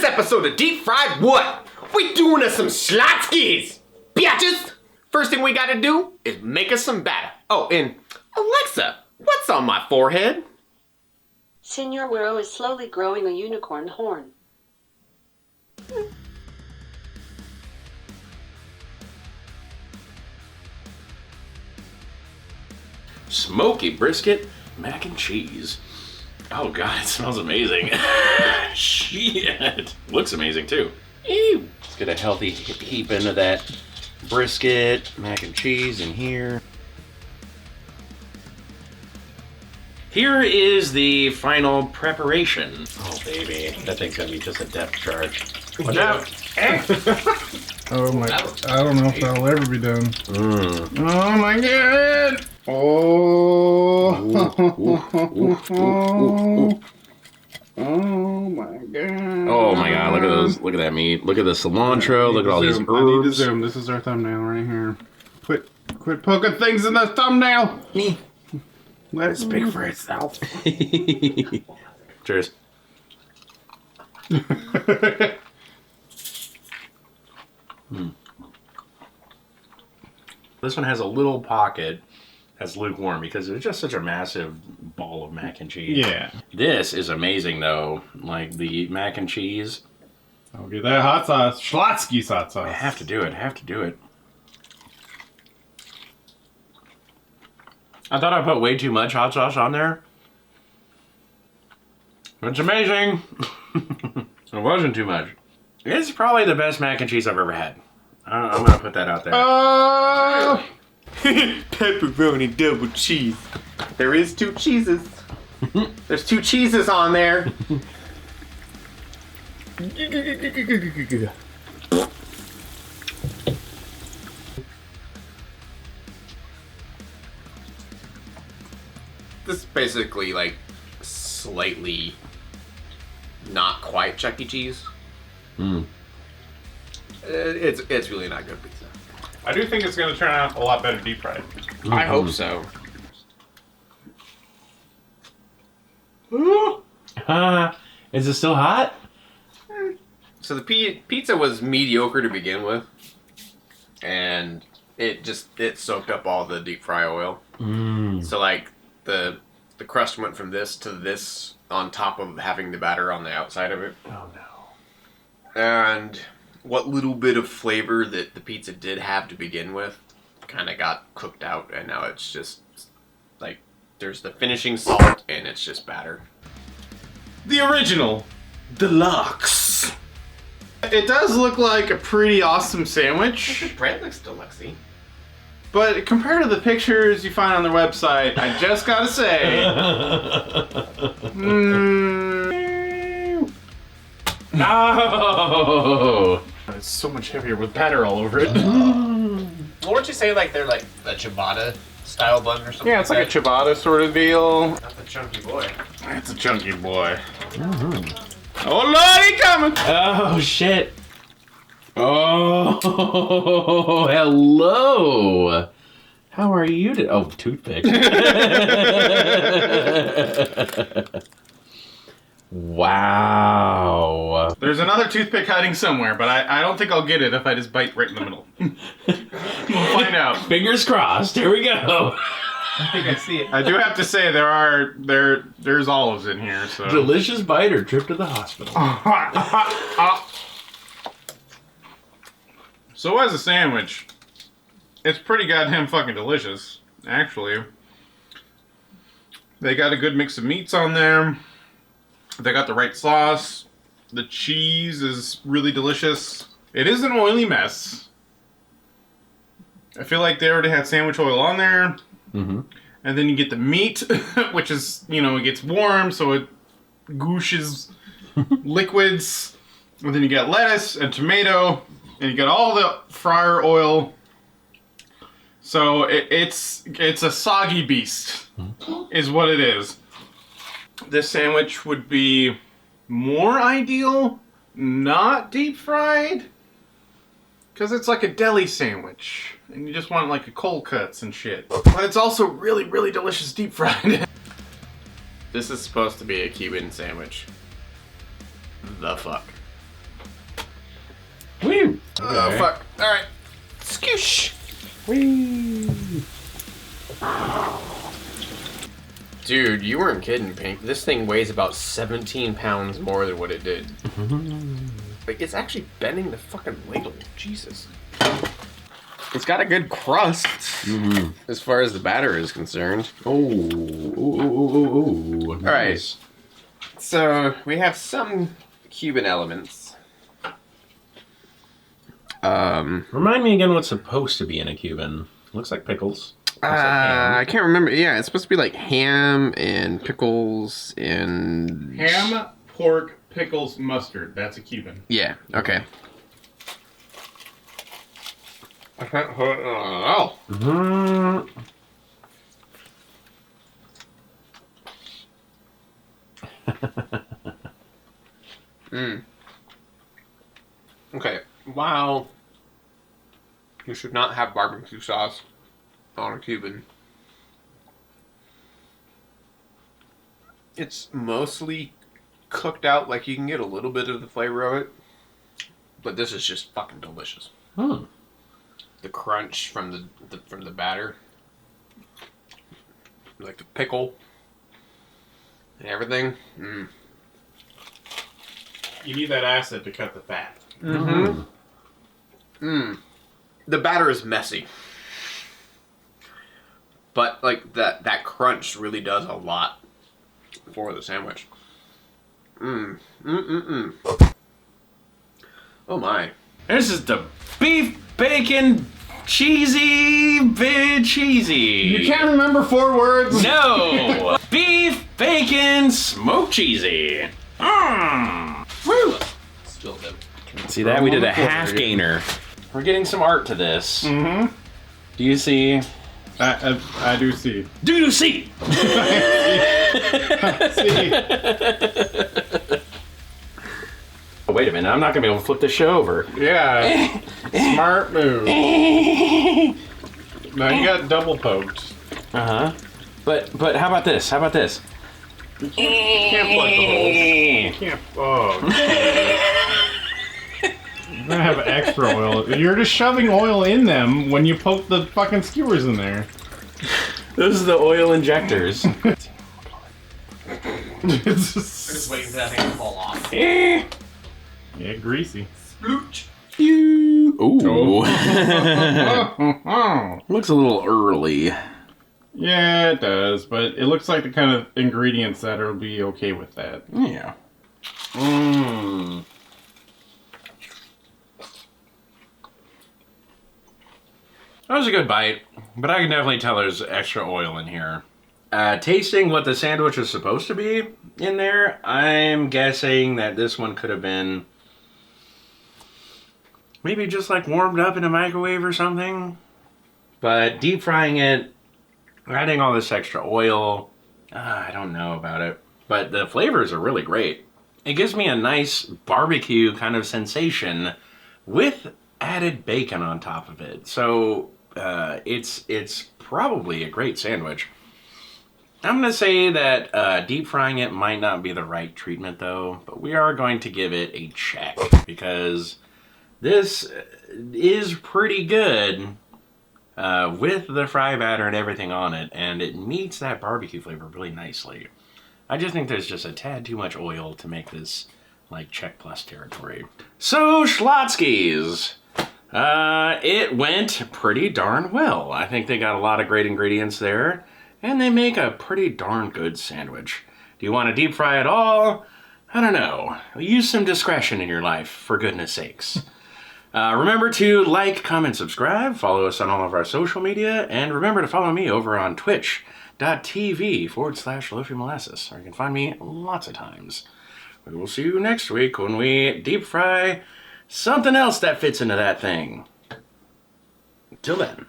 episode of Deep Fried What? We doing us some Schlotzskys, bitches! First thing we gotta do is make us some batter. Oh, and Alexa, what's on my forehead? Senor Wero is slowly growing a unicorn horn. Smoky brisket, mac and cheese. Oh god, it smells amazing. Shit. Looks amazing too. Ew. Let's get a healthy heap into that brisket, mac and cheese in here. Here is the final preparation. Oh baby, that thing's gonna be just a depth charge. Watch out. Oh my, I don't know if that'll ever be done. Oh my god! Oh. Oh my god. Oh my god, look at those, look at that meat. Look at the cilantro, look at all these herbs. I need to zoom. This is our thumbnail right here. Quit poking things in the thumbnail. Let it speak for itself. Cheers. This one has a little pocket that's lukewarm because it's just such a massive ball of mac and cheese. Yeah. This is amazing though. Like the mac and cheese. I'll get that hot sauce. Schlotzsky hot sauce. I have to do it. Have to do it. I thought I put way too much hot sauce on there. It's amazing. It wasn't too much. It's probably the best mac and cheese I've ever had. I'm gonna put that out there. Pepperoni double cheese. There is 2 cheeses. There's 2 cheeses on there. This is basically like slightly not quite Chuck E. Cheese. It's really not good pizza. I do think it's going to turn out a lot better deep fried. I hope so. Is it still hot? So the pizza was mediocre to begin with, and it soaked up all the deep fry oil. So like the crust went from this to this on top of having the batter on the outside of it. Oh no. And what little bit of flavor that the pizza did have to begin with kind of got cooked out, and now it's just like there's the finishing salt and it's just batter. The original Deluxe. It does look like a pretty awesome sandwich, The bread looks deluxe-y. but compared to the pictures you find on their website, I just gotta say, No. It's so much heavier with batter all over it. What would you say, like they're like a ciabatta style bun or something? yeah, it's like a ciabatta sort of deal. Not the chunky boy. It's a chunky boy. Oh Lord, he coming! Oh shit. Oh, hello. How are you today? Oh, toothpick. Wow. There's another toothpick hiding somewhere, but I don't think I'll get it if I just bite right in the middle. We'll find out. Fingers crossed. Here we go. I think I see it. I do have to say there's olives in here, so. Delicious bite or trip to the hospital. So as a sandwich, it's pretty goddamn fucking delicious, actually. They got a good mix of meats on there. They got the right sauce. The cheese is really delicious. It is an oily mess. I feel like they already had sandwich oil on there. Mm-hmm. And then you get the meat, which is, it gets warm, so it gooshes liquids. And then you got lettuce and tomato, and you got all the fryer oil. So it's a soggy beast, is what it is. This sandwich would be more ideal, not deep fried, because it's like a deli sandwich, and you just want like a cold cuts and shit. But it's also really, really delicious deep fried. This is supposed to be a Cuban sandwich. The fuck? Woo! Oh, fuck. Alright. Skoosh. Whee! Dude, you weren't kidding, Pink. This thing weighs about 17 pounds more than what it did. Like, it's actually bending the fucking ladle. Jesus. It's got a good crust, as far as the batter is concerned. Ooh. All right. So, we have some Cuban elements. Remind me again what's supposed to be in a Cuban. Looks like pickles. I can't remember. Yeah, it's supposed to be like ham and pickles and... Ham, pork, pickles, mustard. That's a Cuban. Yeah, okay. Oh. Okay, wow. You should not have barbecue sauce on a Cuban. It's mostly cooked out, like you can get a little bit of the flavor of it, but this is just fucking delicious. The crunch from the batter, like the pickle and everything. You need that acid to cut the fat. The batter is messy, but like that crunch really does a lot for the sandwich. Oh my! This is the beef bacon cheesy cheesy. You can't remember 4 words? No! Beef bacon smoked cheesy. Woo! Still them. See that? We did a half gainer. We're getting some art to this. Do you see? I do see. Do you see? See. Oh, wait a minute, I'm not gonna be able to flip this show over. Yeah. Smart move. Now you got double poked. But how about this? How about this? You can't plug the holes. You can't. Oh. You're gonna have extra oil. You're just shoving oil in them when you poke the fucking skewers in there. Those are the oil injectors. It's Just waiting for that thing to fall off. yeah, greasy. Ooh. Oh. Looks a little early. Yeah, it does, but it looks like the kind of ingredients that will be okay with that. Yeah. That was a good bite, but I can definitely tell there's extra oil in here. Tasting what the sandwich is supposed to be in there, I'm guessing that this one could have been maybe just like warmed up in a microwave or something. But deep frying it, adding all this extra oil, I don't know about it. But the flavors are really great. It gives me a nice barbecue kind of sensation with added bacon on top of it. So it's probably a great sandwich. I'm going to say that deep frying it might not be the right treatment though, but we are going to give it a check because this is pretty good with the fry batter and everything on it, and it meets that barbecue flavor really nicely. I just think there's just a tad too much oil to make this like check plus territory. So Schlotzsky's. It went pretty darn well. I think they got a lot of great ingredients there, and they make a pretty darn good sandwich. Do you want to deep fry it all? I don't know. Use some discretion in your life, for goodness sakes. Remember to like, comment, subscribe, follow us on all of our social media, and remember to follow me over on twitch.tv/Loafy Molasses, where you can find me lots of times. We will see you next week when we deep fry something else that fits into that thing. Till then.